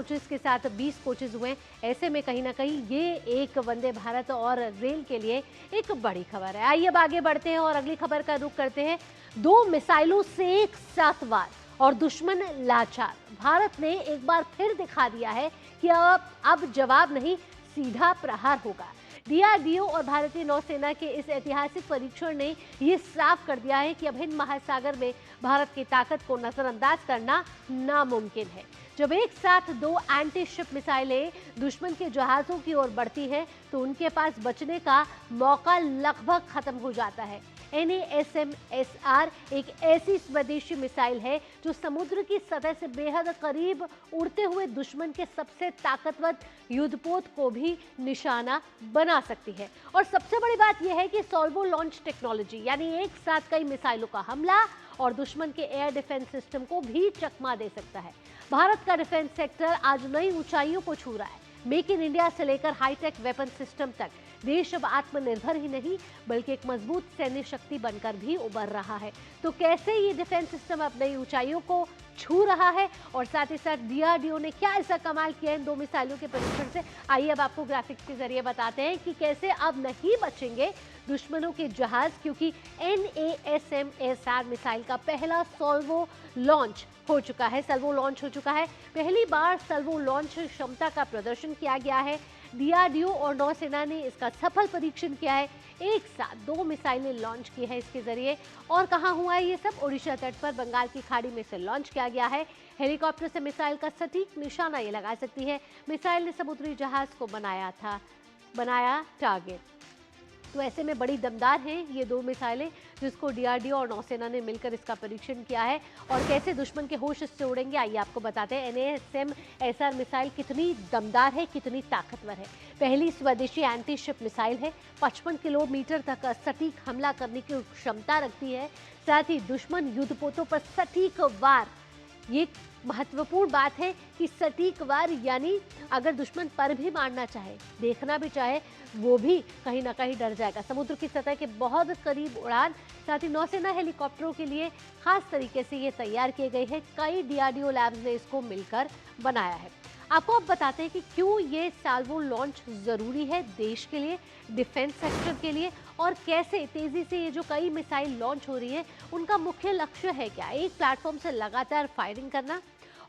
Coaches के साथ 20 coaches हुए। ऐसे में कहीं ना कहीं ये एक वंदे भारत और रेल के लिए एक बड़ी खबर है। आइए अब आगे बढ़ते हैं और अगली खबर का रुख करते हैं। 2 मिसाइलों से एक साथ वार और दुश्मन लाचार। भारत ने एक बार फिर दिखा दिया है कि अब जवाब नहीं, सीधा प्रहार होगा। डीआरडीओ और भारतीय नौसेना के इस ऐतिहासिक परीक्षण ने यह साफ कर दिया है कि अब हिंद महासागर में भारत की ताकत को नजरअंदाज करना नामुमकिन है। जब एक साथ 2 एंटी शिप मिसाइलें दुश्मन के जहाजों की ओर बढ़ती हैं, तो उनके पास बचने का मौका लगभग खत्म हो जाता है। NASAMS-R एक ऐसी स्वदेशी मिसाइल है जो समुद्र की सतह से बेहद करीब उड़ते हुए दुश्मन के सबसे ताकतवर युद्धपोत को भी निशाना बना सकती है। और सबसे बड़ी बात यह है कि सॉल्वो लॉन्च टेक्नोलॉजी, यानी एक साथ कई मिसाइलों का हमला और दुश्मन के एयर डिफेंस सिस्टम को भी चकमा दे सकता है। भारत का डिफेंस सेक्टर आज नई ऊंचाइयों को छू रहा है। मेक इन इंडिया से लेकर हाईटेक वेपन सिस्टम तक देश अब आत्मनिर्भर ही नहीं बल्कि एक मजबूत सैन्य शक्ति बनकर भी उभर रहा है। तो कैसे ये डिफेंस सिस्टम अब नई ऊंचाइयों को छू रहा है और साथ ही साथ डीआरडीओ ने क्या ऐसा कमाल किया इन 2 मिसाइलों के परीक्षण से, आइए अब आपको ग्राफिक्स के जरिए बताते हैं कि कैसे अब नहीं बचेंगे दुश्मनों के जहाज, क्योंकि NASAMS-R मिसाइल का पहला सॉल्वो लॉन्च हो चुका है। पहली बार सॉल्वो लॉन्च क्षमता का प्रदर्शन किया गया है। डीआरडीओ और नौसेना ने इसका सफल परीक्षण किया है। एक साथ 2 मिसाइलें लॉन्च की है इसके जरिए। और कहां हुआ है ये सब? ओडिशा तट पर बंगाल की खाड़ी में से लॉन्च किया गया है। हेलीकॉप्टर से मिसाइल का सटीक निशाना ये लगा सकती है। मिसाइल ने समुद्री जहाज को बनाया टारगेट। तो ऐसे में बड़ी दमदार हैं ये 2 मिसाइलें जिसको डीआरडीओ और नौसेना ने मिलकर इसका परीक्षण किया है। और कैसे दुश्मन के होश इससे उड़ेंगे, आइए आपको बताते हैं। NASAMS-R मिसाइल कितनी दमदार है, कितनी ताकतवर है। पहली स्वदेशी एंटी शिप मिसाइल है। 55 किलोमीटर तक सटीक हमला करने की क्षमता रखती है। साथ ही दुश्मन युद्धपोतों पर सटीक वार, ये महत्वपूर्ण बात है कि सटीक वार, यानी अगर दुश्मन पर भी मारना चाहे, देखना भी चाहे, वो भी कहीं ना कहीं डर जाएगा। समुद्र की सतह के बहुत करीब उड़ान। साथ ही नौसेना हेलीकॉप्टरों के लिए खास तरीके से ये तैयार किए गए हैं। कई डीआरडीओ लैब्स ने इसको मिलकर बनाया है। आपको अब बताते हैं कि क्यों ये सॉल्वो लॉन्च जरूरी है देश के लिए, डिफेंस सेक्टर के लिए, और कैसे तेजी से ये जो कई मिसाइल लॉन्च हो रही है उनका मुख्य लक्ष्य है क्या? एक प्लेटफॉर्म से लगातार फायरिंग करना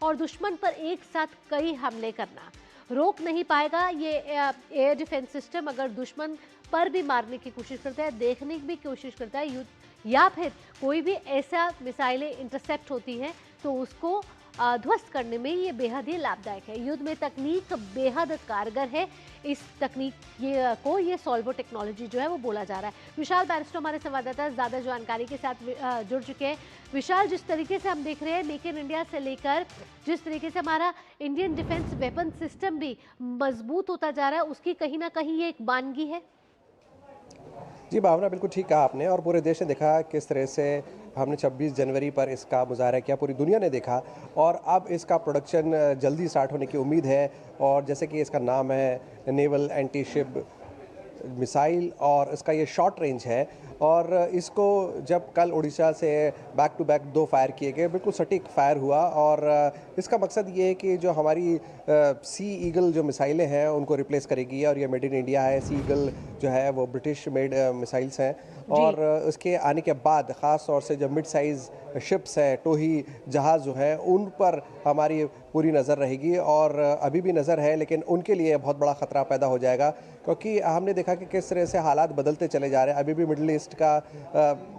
और दुश्मन पर एक साथ कई हमले करना। रोक नहीं पाएगा ये एयर डिफेंस सिस्टम अगर दुश्मन पर भी मारने की कोशिश करता है, देखने की भी कोशिश करता है युद्ध, या फिर कोई भी ऐसा मिसाइलें इंटरसेप्ट होती हैं तो उसको ध्वस्त करने में ये बेहद ही लाभदायक है। युद्ध में तकनीक बेहद कारगर है। इस तकनीक ये सॉल्वो टेक्नोलॉजी जो है वो बोला जा रहा है। विशाल बैरिस्टो हमारे संवाददाता ज्यादा जानकारी के साथ जुड़ चुके हैं। विशाल, जिस तरीके से हम देख रहे हैं मेक इन इंडिया से लेकर जिस तरीके से हमारा इंडियन डिफेंस वेपन सिस्टम भी मजबूत होता जा रहा है, उसकी कहीं ना कहीं ये एक वानगी है। जी भावना, बिल्कुल ठीक कहा आपने। और पूरे देश ने देखा किस तरह से हमने 26 जनवरी पर इसका मुजाहरा किया, पूरी दुनिया ने देखा, और अब इसका प्रोडक्शन जल्दी स्टार्ट होने की उम्मीद है। और जैसे कि इसका नाम है नेवल एंटी शिप मिसाइल और इसका ये शॉर्ट रेंज है। और इसको जब कल उड़ीसा से बैक टू बैक 2 फायर किए गए, बिल्कुल सटीक फायर हुआ। और इसका मकसद ये है कि जो हमारी सी ईगल जो मिसाइलें हैं उनको रिप्लेस करेगी। और ये मेड इन इंडिया है। सी ईगल जो है वो ब्रिटिश मेड मिसाइल्स हैं। और उसके आने के बाद ख़ास तौर से जो मिड साइज़ शिप्स है, टोही जहाज़ जो है, उन पर हमारी पूरी नज़र रहेगी। और अभी भी नज़र है, लेकिन उनके लिए बहुत बड़ा ख़तरा पैदा हो जाएगा, क्योंकि हमने देखा कि किस तरह से हालात बदलते चले जा रहे हैं। अभी भी मिडल ईस्ट का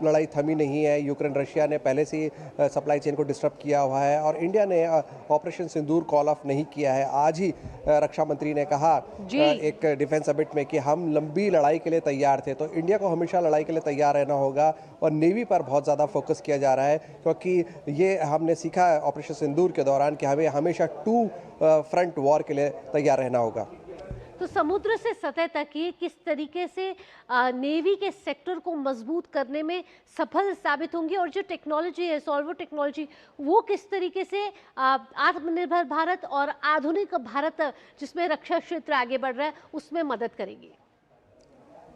लड़ाई थमी नहीं है। यूक्रेन रशिया ने पहले से ही सप्लाई चेन को डिस्टर्ब किया हुआ है और इंडिया ने ऑपरेशन सिंदूर कॉल ऑफ नहीं किया है। आज ही रक्षा मंत्री ने कहा एक डिफेंस समिट में कि हम लंबी लड़ाई के लिए तैयार थे। तो इंडिया को हमेशा लड़ाई के लिए तैयार रहना होगा और नेवी पर बहुत ज़्यादा फोकस किया जा रहा है, क्योंकि ये हमने सीखा है ऑपरेशन सिंदूर के दौरान कि हमें हमेशा 2 फ्रंट वॉर के लिए तैयार रहना होगा। तो समुद्र से सतह तक ये किस तरीके से नेवी के सेक्टर को मजबूत करने में सफल साबित होंगी, और जो टेक्नोलॉजी है सॉल्वो टेक्नोलॉजी, वो किस तरीके से आत्मनिर्भर भारत और आधुनिक भारत जिसमें रक्षा क्षेत्र आगे बढ़ रहा है उसमें मदद करेगी?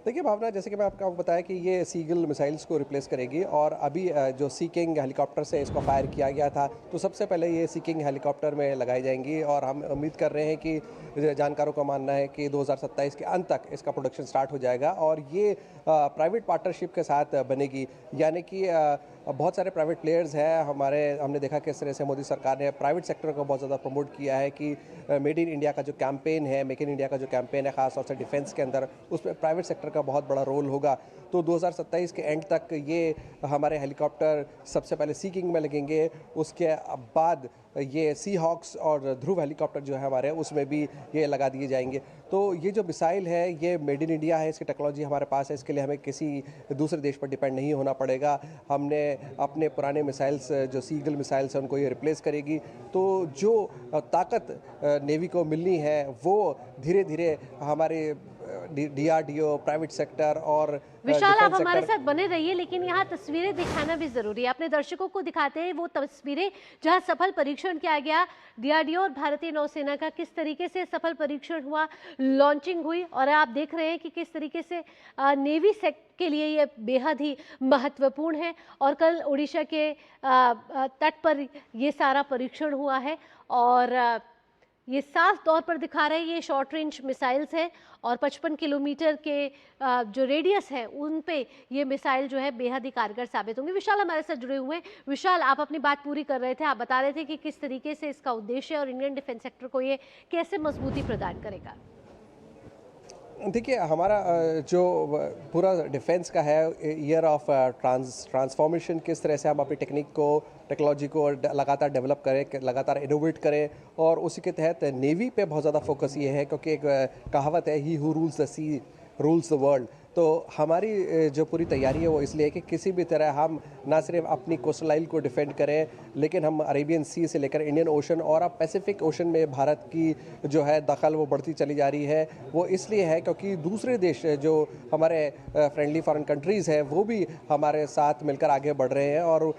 देखिए भावना, जैसे कि मैं आपको बताया कि ये सीगल मिसाइल्स को रिप्लेस करेगी और अभी जो सी किंग हेलीकॉप्टर से इसको फायर किया गया था, तो सबसे पहले ये सी किंग हेलीकॉप्टर में लगाई जाएंगी और हम उम्मीद कर रहे हैं कि जानकारों का मानना है कि 2027 के अंत तक इसका प्रोडक्शन स्टार्ट हो जाएगा और ये प्राइवेट पार्टनरशिप के साथ बनेगी। यानी कि बहुत सारे प्राइवेट प्लेयर्स हैं हमने देखा किस तरह से मोदी सरकार ने प्राइवेट सेक्टर को बहुत ज़्यादा प्रमोट किया है कि मेड इन इंडिया का जो कैंपेन है, मेक इन इंडिया का जो कैंपेन है खासतौर से डिफेंस के अंदर, उसमें प्राइवेट सेक्टर का बहुत बड़ा रोल होगा। तो 2027 के एंड तक ये हमारे हेलीकॉप्टर सबसे पहले सी किंग में लगेंगे, उसके बाद ये सी हॉक्स और ध्रुव हेलीकॉप्टर जो है हमारे, उसमें भी ये लगा दिए जाएंगे। तो ये जो मिसाइल है ये मेड इन इंडिया है, इसकी टेक्नोलॉजी हमारे पास है, इसके लिए हमें किसी दूसरे देश पर डिपेंड नहीं होना पड़ेगा। हमने अपने पुराने मिसाइल्स जो सीगल मिसाइल्स हैं उनको ये रिप्लेस करेगी। तो जो ताकत नेवी को मिलनी है वो धीरे धीरे हमारे DRDO, प्राइवेट सेक्टर और विशाल, आप डिफेंस हमारे सेक्टर। साथ बने रहिए, लेकिन यहाँ तस्वीरें दिखाना भी जरूरी है। अपने दर्शकों को दिखाते हैं वो तस्वीरें जहाँ सफल परीक्षण किया गया, DRDO और भारतीय नौसेना का किस तरीके से सफल परीक्षण हुआ, लॉन्चिंग हुई, और आप देख रहे हैं कि किस तरीके से नेवी सेक्टर के लिए ये बेहद ही महत्वपूर्ण है। और कल उड़ीसा के तट पर ये सारा परीक्षण हुआ है और ये साफ तौर पर दिखा रहे हैं ये शॉर्ट रेंज मिसाइल्स हैं और 55 किलोमीटर के जो रेडियस है उन पे ये मिसाइल जो है बेहद ही कारगर साबित होंगे। विशाल हमारे साथ जुड़े हुए हैं। विशाल, आप अपनी बात पूरी कर रहे थे, आप बता रहे थे कि किस तरीके से इसका उद्देश्य है और इंडियन डिफेंस सेक्टर को ये कैसे मजबूती प्रदान करेगा। देखिए हमारा जो पूरा डिफेंस का है ईयर ऑफ ट्रांसफॉर्मेशन, किस तरह से हम अपनी टेक्नोलॉजी को लगातार डेवलप करें, लगातार इनोवेट करें, और उसी के तहत नेवी पे बहुत ज़्यादा फोकस ये है क्योंकि एक कहावत है, he who rules the sea rules the world. तो हमारी जो पूरी तैयारी है वो इसलिए कि किसी भी तरह हम ना सिर्फ अपनी कोस्टल लाइन को डिफेंड करें, लेकिन हम अरेबियन सी से लेकर इंडियन ओशन और अब पैसिफिक ओशन में भारत की जो है दखल वो बढ़ती चली जा रही है। वो इसलिए है क्योंकि दूसरे देश जो हमारे फ्रेंडली फॉरेन कंट्रीज़ हैं वो भी हमारे साथ मिलकर आगे बढ़ रहे हैं। और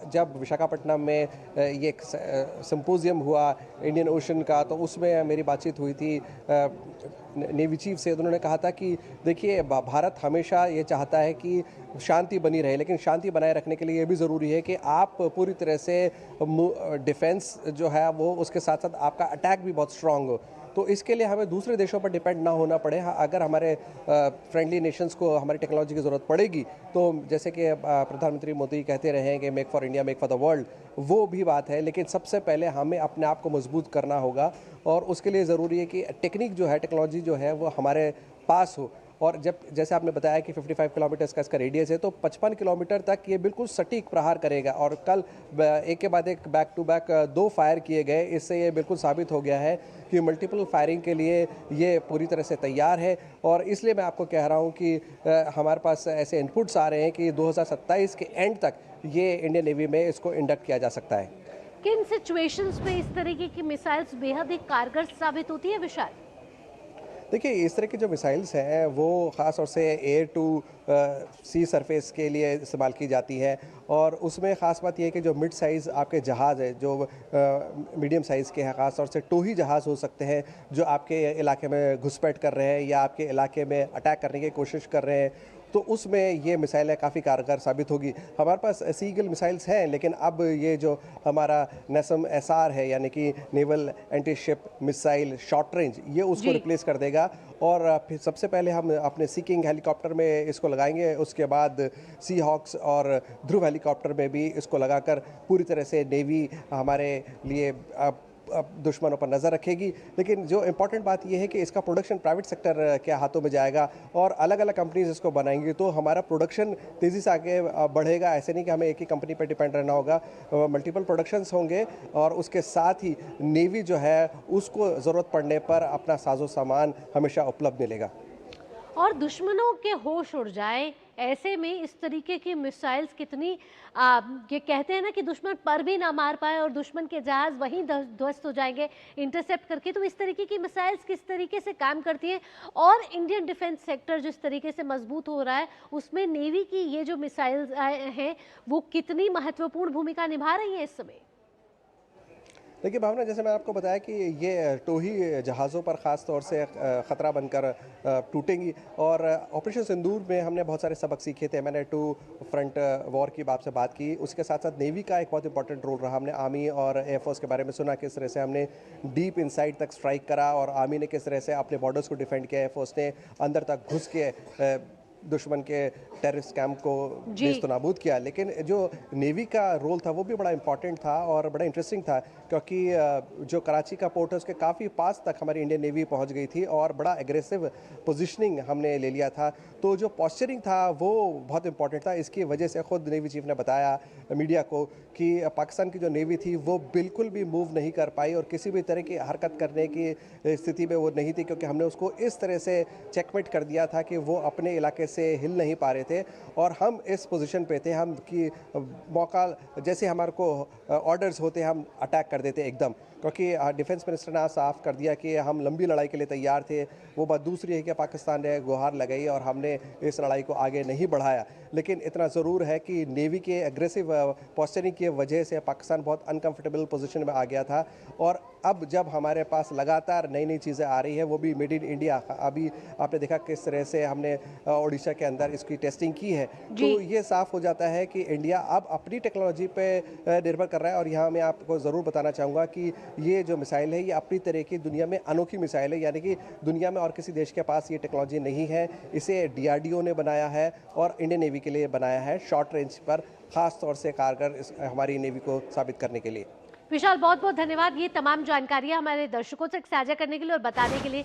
जब विशाखापट्टनम में ये एक सिंपोजियम हुआ इंडियन ओशन का, तो उसमें मेरी बातचीत हुई थी नेवी चीफ से। उन्होंने कहा था कि देखिए भारत हमेशा ये चाहता है कि शांति बनी रहे, लेकिन शांति बनाए रखने के लिए ये भी ज़रूरी है कि आप पूरी तरह से डिफेंस जो है वो उसके साथ साथ आपका अटैक भी बहुत स्ट्रांग हो। तो इसके लिए हमें दूसरे देशों पर डिपेंड ना होना पड़े। अगर हमारे फ्रेंडली नेशंस को हमारी टेक्नोलॉजी की ज़रूरत पड़ेगी तो जैसे कि प्रधानमंत्री मोदी कहते रहे हैं कि make for India, make for the world, वो भी बात है। लेकिन सबसे पहले हमें अपने आप को मजबूत करना होगा और उसके लिए ज़रूरी है कि टेक्निक जो है, टेक्नोलॉजी जो है वो हमारे पास हो। और जब जैसे आपने बताया कि 55 किलोमीटर्स का इसका रेडियस है, तो 55 किलोमीटर तक ये बिल्कुल सटीक प्रहार करेगा। और कल एक के बाद एक बैक टू बैक 2 फायर किए गए, इससे ये बिल्कुल साबित हो गया है कि मल्टीपल फायरिंग के लिए ये पूरी तरह से तैयार है। और इसलिए मैं आपको कह रहा हूँ कि हमारे पास ऐसे इनपुट्स आ रहे हैं कि 2027 के एंड तक ये इंडियन नेवी में इसको इंडक्ट किया जा सकता है। किन सिचुएशंस में इस तरीके की मिसाइल्स बेहद ही कारगर साबित होती है विशाल? देखिए इस तरह की जो मिसाइल्स हैं वो ख़ास तौर से एयर टू सी सरफेस के लिए इस्तेमाल की जाती है। और उसमें ख़ास बात यह है कि जो मिड साइज़ आपके जहाज़ है, जो मीडियम साइज़ के हैं, ख़ास तौर से टोही जहाज़ हो सकते हैं जो आपके इलाके में घुसपैठ कर रहे हैं या आपके इलाके में अटैक करने की कोशिश कर रहे हैं, तो उसमें ये मिसाइलें काफ़ी कारगर साबित होगी। हमारे पास सीगल मिसाइल्स हैं, लेकिन अब ये जो हमारा NASAM SR है यानी कि naval anti ship missile short range, ये उसको रिप्लेस कर देगा। और फिर सबसे पहले हम अपने सी किंग हेलीकॉप्टर में इसको लगाएंगे, उसके बाद सी हॉक्स और ध्रुव हेलीकॉप्टर में भी इसको लगाकर पूरी तरह से नेवी हमारे लिए अब दुश्मनों पर नज़र रखेगी। लेकिन जो इम्पॉर्टेंट बात यह है कि इसका प्रोडक्शन प्राइवेट सेक्टर के हाथों में जाएगा और अलग अलग कंपनीज इसको बनाएंगी, तो हमारा प्रोडक्शन तेज़ी से आगे बढ़ेगा। ऐसे नहीं कि हमें एक ही कंपनी पर डिपेंड रहना होगा, मल्टीपल प्रोडक्शंस होंगे और उसके साथ ही नेवी जो है उसको ज़रूरत पड़ने पर अपना साजो सामान हमेशा उपलब्ध मिलेगा। और दुश्मनों के होश उड़ जाए ऐसे में इस तरीके की मिसाइल्स कितनी ये कहते हैं ना कि दुश्मन पर भी ना मार पाए और दुश्मन के जहाज वहीं ध्वस्त हो जाएंगे इंटरसेप्ट करके। तो इस तरीके की मिसाइल्स किस तरीके से काम करती हैं और इंडियन डिफेंस सेक्टर जिस तरीके से मजबूत हो रहा है उसमें नेवी की ये जो मिसाइल्स हैं वो कितनी महत्वपूर्ण भूमिका निभा रही हैं इस समय? देखिए भावना, जैसे मैंने आपको बताया कि ये टोही जहाज़ों पर ख़ास तौर से ख़तरा बनकर टूटेंगी। और ऑपरेशन सिंदूर में हमने बहुत सारे सबक सीखे थे। मैंने टू फ्रंट वॉर की आपसे बात की, उसके साथ साथ नेवी का एक बहुत इंपॉर्टेंट रोल रहा। हमने आर्मी और एयरफोर्स के बारे में सुना, किस तरह से हमने डीप इनसाइड तक स्ट्राइक करा और आर्मी ने किस तरह से अपने बॉर्डर्स को डिफेंड किया, एयरफोर्स ने अंदर तक घुस के दुश्मन के टेररिस्ट कैंप को जी। नेस्तनाबूद किया। लेकिन जो नेवी का रोल था वो भी बड़ा इंपॉर्टेंट था और बड़ा इंटरेस्टिंग था, क्योंकि जो कराची का पोर्ट है उसके काफ़ी पास तक हमारी इंडियन नेवी पहुंच गई थी और बड़ा एग्रेसिव पोजीशनिंग हमने ले लिया था। तो जो पॉस्चरिंग था वो बहुत इंपॉर्टेंट था। इसकी वजह से खुद नेवी चीफ ने बताया मीडिया को कि पाकिस्तान की जो नेवी थी वो बिल्कुल भी मूव नहीं कर पाई और किसी भी तरह की हरकत करने की स्थिति में वो नहीं थी, क्योंकि हमने उसको इस तरह से चेकमेट कर दिया था कि वो अपने इलाके से हिल नहीं पा रहे थे और हम इस पोजीशन पे थे हम कि मौका जैसे हमारे को ऑर्डर्स होते हम अटैक कर देते एकदम, क्योंकि डिफेंस मिनिस्टर ने साफ कर दिया कि हम लंबी लड़ाई के लिए तैयार थे। वो बात दूसरी है कि पाकिस्तान ने गुहार लगाई और हमने इस लड़ाई को आगे नहीं बढ़ाया। लेकिन इतना ज़रूर है कि नेवी के एग्रेसिव पोस्चरिंग की वजह से पाकिस्तान बहुत अनकंफर्टेबल पोजीशन में आ गया था। और अब जब हमारे पास लगातार नई नई चीज़ें आ रही है, वो भी मेड इन इंडिया, अभी आपने देखा किस तरह से हमने उड़ीसा के अंदर इसकी टेस्टिंग की है, तो ये साफ हो जाता है कि इंडिया अब अपनी टेक्नोलॉजी पे निर्भर कर रहा है। और यहाँ मैं आपको ज़रूर बताना चाहूँगा कि ये जो मिसाइल है ये अपनी तरह की दुनिया में अनोखी मिसाइल है, यानी कि दुनिया में और किसी देश के पास ये टेक्नोलॉजी नहीं है। इसे DRDO ने बनाया है और इंडियन नेवी के लिए बनाया है, शॉर्ट रेंज पर ख़ास तौर से कारगर हमारी नेवी को साबित करने के लिए। विशाल, बहुत बहुत धन्यवाद ये तमाम जानकारियां हमारे दर्शकों से साझा करने के लिए और बताने के लिए